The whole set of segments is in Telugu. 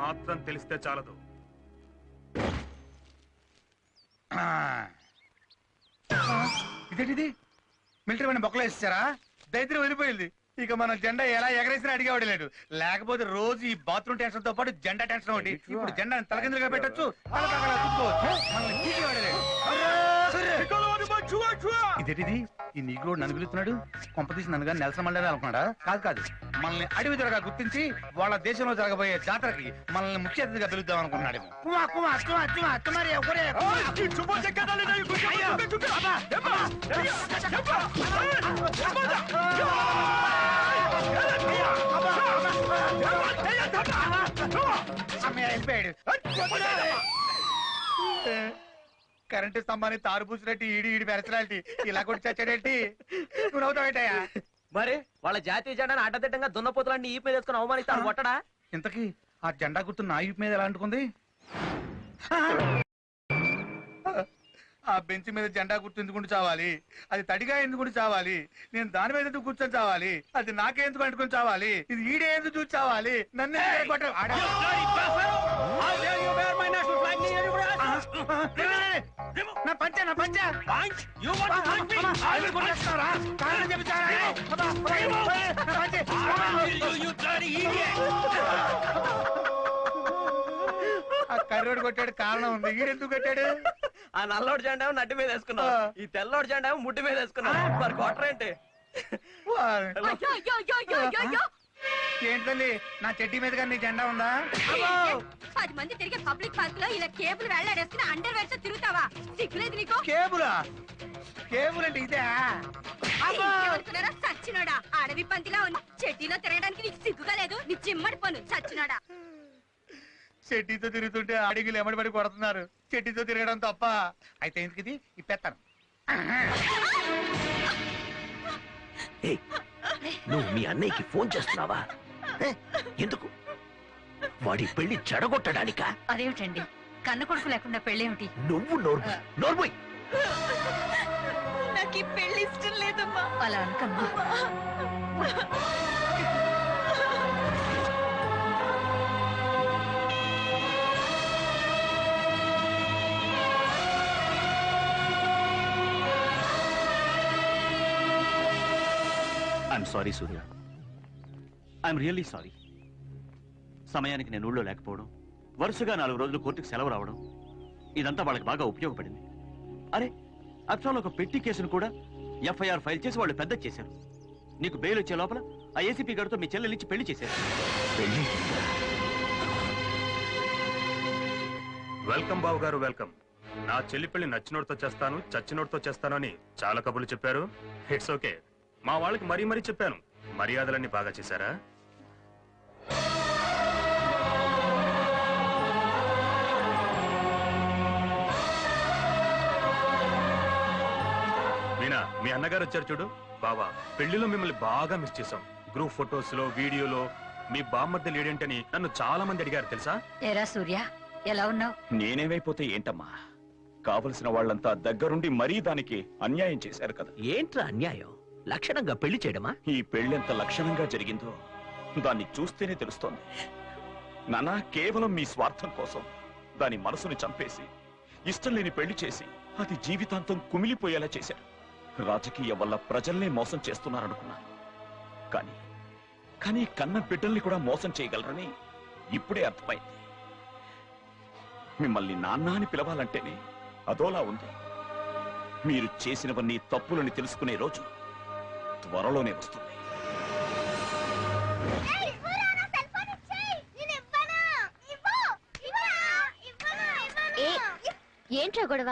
మాత్రం తెలిస్తే చాలదు. ఇదేంటిది? మిలిటరీ వాడిని బొక్కలో వేసేసారా? దైత్యం వెళ్ళిపోయింది. ఇక మన జెండా ఎలా ఎగరేసినా అడిగేవాడు లేడు. లేకపోతే రోజు ఈ బాత్రూమ్ టెన్షన్ తో పాటు జెండా టెన్షన్ ఒకటి. ఇప్పుడు జెండా తలకిందులుగా పెట్టచ్చు, ఇదేంటిది? ఈ నీకు నన్ను పిలుస్తున్నాడు. కొంపతీసి నన్ను కానీ నెలస మండలి అనుకున్నాడా? కాదు కాదు, మనల్ని అడవి దొరగా గుర్తించి వాళ్ళ దేశంలో జరగబోయే జాతరకి మనల్ని ముఖ్య అతిథిగా పిలుద్దాం అనుకున్నాడు. వెళ్ళిపోయాడు. కరెంటు స్తంభాన్ని తారు పూసినట్టు ఈడి పెరచలాంటి ఇలా కొట్టి చచ్చాడేంటి? నువ్వు నవ్వుతావేటయ్యా? మరి వాళ్ళ జాతీయ జెండాను అడ్డదిడ్డంగా దున్నపోతులన్నీ ఈ మీద వేసుకుని అవమానిస్తాను కొట్టడా? ఇంతకీ ఆ జెండా గుర్తు నా ఈపు మీద ఎలా అంటుకుంది? ఆ బెంచ్ మీద జెండా గుర్తు ఎందుకు చావాలి? అది తడిగా ఎందుకు చావాలి? నేను దాని మీద ఎందుకు కూర్చొని చావాలి? అది నాకే ఎందుకు అంటుకొని చావాలి? ఇది ఈడే ఎందుకు చూసి చావాలి? నన్నే నా పంచా కర్రోడు కొట్టాడు, కారణం ఉంది. ఈడెందుకు కొట్టాడు? ఆ నల్లోడు జెండా నడ్డి మీద వేసుకున్నావు, ఈ తెల్లోడు జెండా ముడ్డి మీద వేసుకున్నావు. మరి కొట్టరేంటి? ఏంటండి నా చెడ్డీ మీద కానీ నీ జెండా ఉందా? 10 మంది తిరిగే పబ్లిక్ పార్క్ లో ఇలా కేబుల్ వేలాడేసుకుని అండర్ వేర్ తో తిరుగుతావా? సిగ్గులేదు నీకు? కేబులా? కేబుల్ అంటే ఇదే? సచ్చినోడా, అడవి పందిలా ఉంది. చెడ్డీలో తిరగడానికి నీకు సిగ్గుగా లేదు? నీ చిమ్మడి పను సచ్చినోడా. చెట్టితో తిరుగుతుంటే అడిగిలు ఎమ్మడిపడి కొడుతున్నారు. చెట్టితో తిరగడం తప్ప. అయితే ఎందుకు ఇది ఇప్పేస్తాను. నువ్వు మీ అన్నయ్యకి ఫోన్ చేస్తున్నావా? ఎందుకు? వాడి పెళ్లి చెడగొట్టడానికా? అదేమిటండి, కన్న కొడుకు లేకుండా పెళ్ళేమిటి? నువ్వు నోర్మోయ్. నాకు ఈ పెళ్లి ఇష్టం లేదమ్మా. అలా అనకమ్మా. I'm sorry Surya, I'm really sorry. సమయానికి నేను ఊళ్ళో లేకపోవడం, వరుసగా 4 రోజులు కోర్టుకు సెలవు రావడం, ఇదంతా వాళ్ళకి బాగా ఉపయోగపడింది. అరే, అప్సాలో ఒక పెట్టి కేసును కూడా ఎఫ్ఐఆర్ ఫైల్ చేసి వాళ్ళు పెద్ద చేశారు. నీకు బెయిల్ వచ్చే లోపల ఆ ఏసీపీ గారితో మీ చెల్లెలిచ్చి పెళ్లి చేశారు. వెల్కమ్ బాబు గారు, వెల్కమ్. నా చెల్లి పెళ్లి నచ్చినోడితో చేస్తాను, చచ్చినోడితో చేస్తాను అని చాలా కబుర్లు చెప్పారు. It's okay. మా వాళ్ళకి మరీ చెప్పాను. మర్యాదలన్నీ బాగా చేశారా? మీనా, మీ అన్నగారు వచ్చారు చూడు. బావా, పెళ్లిలో మిమ్మల్ని బాగా మిస్ చేశాం. గ్రూప్ ఫొటోస్ లో, వీడియోలో మీ బామ్మర్ది లేడేంటని నన్ను చాలా మంది అడిగారు తెలుసా? ఏరా సూర్య, ఎలా ఉన్నావు? నేనేమైపోతే ఏంటమ్మా, కావలసిన వాళ్ళంతా దగ్గరుండి మరీ దానికి అన్యాయం చేశారు కదా. ఏంట్రా అన్యాయం? లక్షణంగా పెళ్లి చేయడమా? ఈ పెళ్లెంత లక్షణంగా జరిగిందో దాన్ని చూస్తేనే తెలుస్తోంది. నానా కేవలం మీ స్వార్థం కోసం దాని మనసుని చంపేసి ఇష్టం లేని పెళ్లి చేసి అది జీవితాంతం కుమిలిపోయేలా చేశారు. రాజకీయ వల్ల ప్రజల్నే మోసం చేస్తున్నారనుకున్నాను. కానీ కన్న బిడ్డల్ని కూడా మోసం చేయగలరని ఇప్పుడే అర్థమైంది. మిమ్మల్ని నాన్న అని పిలవాలంటేనే అదోలా ఉంది. మీరు చేసినవన్నీ తప్పులని తెలుసుకునే రోజు త్వరలోనే వస్తుంది. ఏంట్రా గొడవ?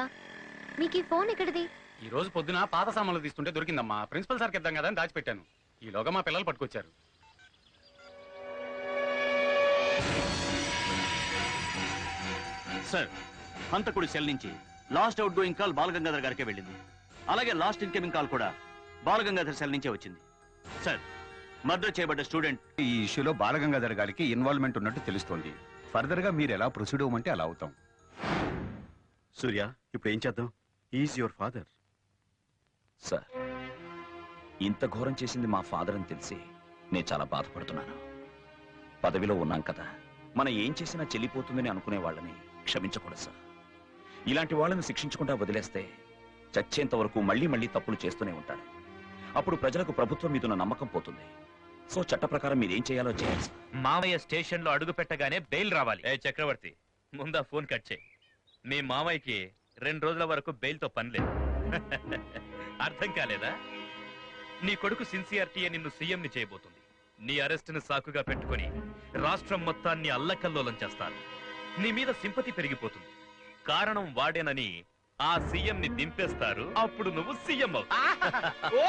మీకు ఈ ఫోన్ ఎక్కడిది? ఈ రోజు పొద్దున పాత సామాన్లు తీస్తుంటే దొరికిందమ్మా. ప్రిన్సిపల్ సార్కి ఇద్దాం కదా అని దాచిపెట్టాను. ఈలోగా మా పిల్లలు పట్టుకొచ్చారు. సార్, హంతకుడి సెల్ నుంచి last outgoing call Balagangadhar గారికే వెళ్ళింది. అలాగే లాస్ట్ ఇన్కమింగ్ కాల్ కూడా బాలగంగాధర్ సెల్ నుంచే వచ్చింది. సార్, మర్డర్ చేయబడ్డ స్టూడెంట్ ఈ ఇష్యూలో బాలగంగాధర్ గారికి ఇన్వాల్వ్మెంట్ ఉన్నట్టు తెలుస్తోంది. ఫర్దర్ గా మీరు ఎలా ప్రొసీడ్ అవ్వమంటే అలా అవుతాం. సూర్య, ఇప్పుడు ఏం చేద్దాం? Is your father. సార్, ఇంత ఘోరం చేసింది మా ఫాదర్ అని తెలిసి నేను చాలా బాధపడుతున్నాను. పదవిలో ఉన్నాం కదా, మనం ఏం చేసినా చెల్లిపోతుందని అనుకునే వాళ్ళని క్షమించకూడదు సార్. ఇలాంటి వాళ్ళని శిక్షించకుండా వదిలేస్తే చచ్చేంత వరకు మళ్ళీ మళ్ళీ తప్పులు చేస్తూనే ఉంటారు. అప్పుడు ప్రజలకు ప్రభుత్వం మీదున్న నమ్మకం పోతుంది. సో చట్ట ప్రకారం మీరేం చేయాలో చేయాలి సార్. మామయ్య స్టేషన్ లో అడుగు పెట్టగానే బెయిల్ రావాలి. ఏ చక్రవర్తి, ముందా ఫోన్ కట్ చేయి. మీ మామయ్యకి 2 రోజుల వరకు బెయిల్తో పని లేదు. అర్థం కాలేదా? నీ కొడుకు సిన్సియారిటీయే నిన్ను సీఎంని చేయబోతుంది. నీ అరెస్టును సాకుగా పెట్టుకుని రాష్ట్రం మొత్తాన్ని అల్లకల్లోలం చేస్తారు. నీ మీద సింపతి పెరిగిపోతుంది. కారణం వాడేనని ఆ సీఎం ని దింపేస్తారు. అప్పుడు నువ్వు సీఎం అవుతావు.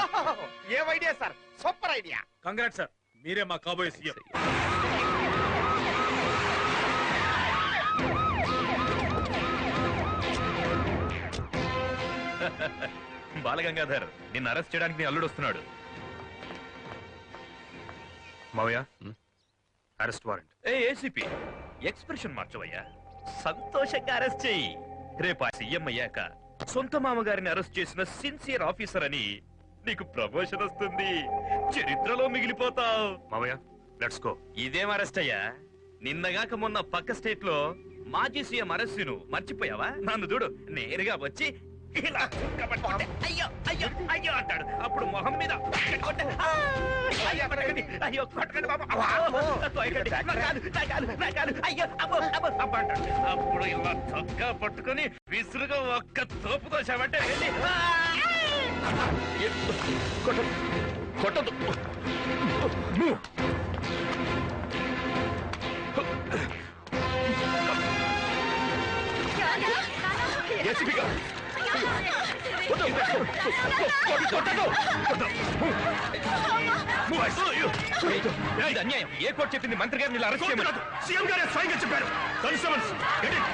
ఏం idea sir, super idea. Congrat sir, మీరే మా కాబోయే సీఎం. బాలగంగాధర్, నిన్ను అరెస్ట్ చేయడానికి నీ అల్లుడు వస్తున్నాడు. మావయ్య, అరెస్ట్ వారెంట్. ఏసీపీ, ఎక్స్ప్రెషన్ మార్చవయ్యా. సంతోషంగా అరెస్ట్ చెయ్యి. రేపు సీఎం అయ్యాక సొంత మామగారిని అరెస్ట్ చేసిన సిన్సియర్ ఆఫీసర్ అని నీకు ప్రమోషన్ వస్తుంది. చరిత్రలో మిగిలిపోతావు. మావయ్య, లెట్స్ గో. ఇదేం అరెస్ట్ అయ్యా? నిన్నగాక మొన్న పక్క స్టేట్ లో మాజీ సీఎం అరెస్ట్ నువ్వు మర్చిపోయావా? నన్ను చూడు, నేరుగా వచ్చి ఇలా చుక్కబట్టుకుంటే అయ్యో అయ్యో అయ్యో అంటాడు. అప్పుడు మొహం మీద కొట్టండి. అయ్యో కొట్టకండి, అయ్యో కొట్టకండి బాబు, కొట్టకండి, నా కాలు, నా కాలు, అయ్యో అబ్బో అబ్బో అబ్బో అంటాడు. అప్పుడు ఇలా చొక్కా పట్టుకుని విసురుగా ఒక్క తోపుతో చావంటే వెళ్ళి కొట్టదు. ఇది అన్యాయం. ఏ కోర్టు చెప్పింది మంత్రి గారిని ఇలా అరెస్ట్ చేయమని? సీఎం గారే స్వయంగా చెప్పారు. Constables, get it.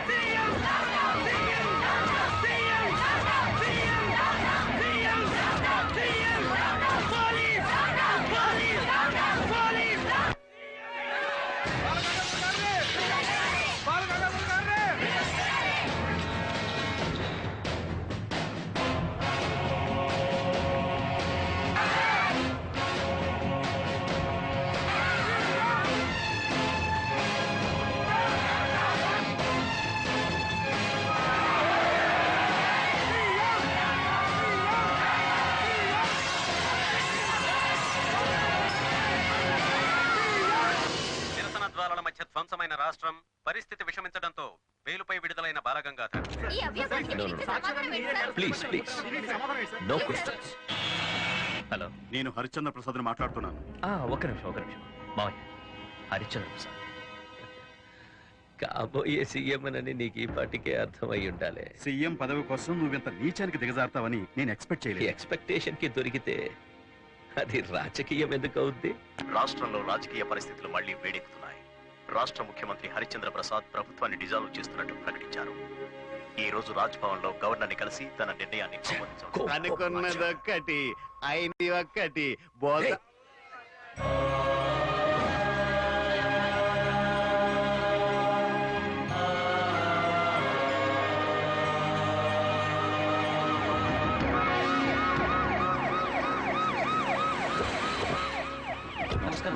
మధ్య ధ్వంసమైన రాష్ట్రం, పరిస్థితి విషమించడంతో బెయిలుపై విడుదలైన Balagangadhar. Please please, no questions. Hello, నేను హరిశ్చంద్ర ప్రసాద్ మాట్లాడుతున్నాను. ఒక్క నిమిషం. మావయ్య, హరిశ్చంద్ర ప్రసాద్ కాబోయే సీఎం అని నీకు ఈ పాటికే అర్థమై ఉండాలి. సీఎం పదవి కోసం నువ్వింత నీచానికి దిగజారుతావని నేను ఎక్స్పెక్ట్ చేయలేదు. ఎక్స్పెక్టేషన్ కి దొరికితే అది రాజకీయం ఎందుకు అవుద్ది? రాష్ట్రంలో రాజకీయ పరిస్థితులు మళ్లీ వేడెక్కుతున్నాయి. రాష్ట్ర ముఖ్యమంత్రి హరిశ్చంద్ర ప్రసాద్ ప్రభుత్వాన్ని డిజాల్వ్ చేస్తున్నట్టు ప్రకటించారు. ఈ రోజు రాజ్ భవన్ లో గవర్నర్ ని కలిసి తన నిర్ణయాన్ని అనుకున్నదొక్కటి అయింది ఒక్కటి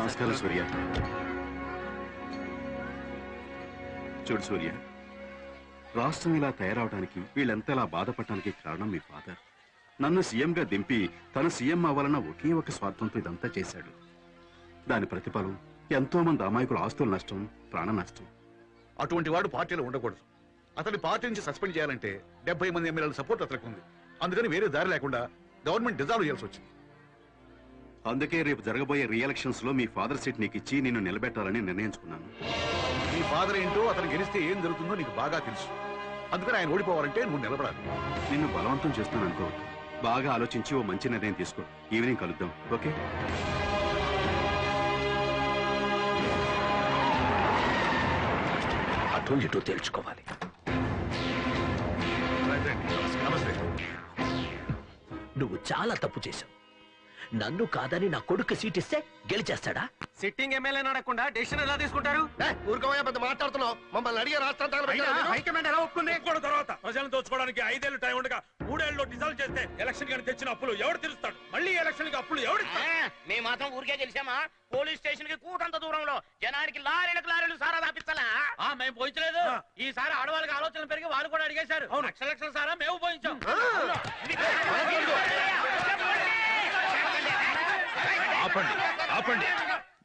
నమస్కారం సూర్య. చూడు సూర్య, రాష్ట్రం ఇలా తయారవడానికి, వీళ్ళెంతలా బాధపడటానికి కారణం మీ ఫాదర్. నన్ను సీఎంగా దింపి తన సీఎం అవ్వాలన్న ఒకే ఒక స్వార్థంతో ఇదంతా చేశాడు. దాని ప్రతిఫలం ఎంతో మంది అమాయకుల ఆస్తుల నష్టం, ప్రాణ నష్టం. అటువంటి వాడు పార్టీలో ఉండకూడదు. అతని పార్టీ నుంచి సస్పెండ్ చేయాలంటే 70 మంది ఎమ్మెల్యేల సపోర్ట్ అతనికి ఉంది. అందుకని వేరే దారి లేకుండా గవర్నమెంట్ డిజాల్వ్ చేయాల్సి వచ్చింది. అందుకే రేపు జరగబోయే రీఎలక్షన్స్ లో మీ ఫాదర్ సీట్ నీకు ఇచ్చి నిన్ను నిలబెట్టాలని నిర్ణయించుకున్నాను. నీ ఫాదర్ ఏంటో, అతను గెలిస్తే ఏం జరుగుతుందో నీకు బాగా తెలుసు. అందుకని ఆయన ఓడిపోవాలంటే నువ్వు నిలబడాలి. నిన్ను బలవంతం చేస్తాను అనుకో. బాగా ఆలోచించి ఓ మంచి నిర్ణయం తీసుకో. ఈవినింగ్ కలుద్దాం, ఓకే? అటు ఇటు తేల్చుకోవాలి. నువ్వు చాలా తప్పు చేశావు. నన్ను కాదని నా కొడుకు సీట్ ఇస్తే గెలిచేస్తాడా? సిట్టింగ్ ఎమ్మెల్యే అడగకుండా డెసిషన్ ఎలా తీసుకుంటారు? ఊరుకోమయ్యా, పెద్ద మాట్లాడుతున్నావు. మమ్మల్ని అడిగే రాష్ట్రాంతాలు హైకమాండ్ ఎలా ఒప్పుకుంది? తర్వాత ప్రజలను దోచుకోవడానికి 5 ఏళ్ళు టైం ఉండగా 3 ఏళ్ళలో డిజాల్వ్ చేస్తే ఎలక్షన్ కానీ తెచ్చిన అప్పులు ఎవరు తీరుస్తాడు? మళ్ళీ ఎలక్షన్ కి అప్పులు ఎవరు? మేము మాత్రం ఊరికే గెలిచామా? పోలీస్ స్టేషన్ కి కూటంత దూరంలో జనానికి లారీలు సారా దాపిస్తలా? మేము పోయించలేదు. ఈసారి ఆడవాళ్ళకి ఆలోచనలు పెరిగి వాళ్ళు కూడా అడిగేశారు. లక్షల సారా మేము పోయించాం. ఆపండి ఆపండి.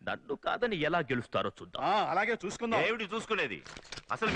నన్ను కాదని ఎలా గెలుస్తారో చూద్దాం. అలాగే చూసుకుందాం. ఏమిటి చూసుకునేది? అసలు మీరు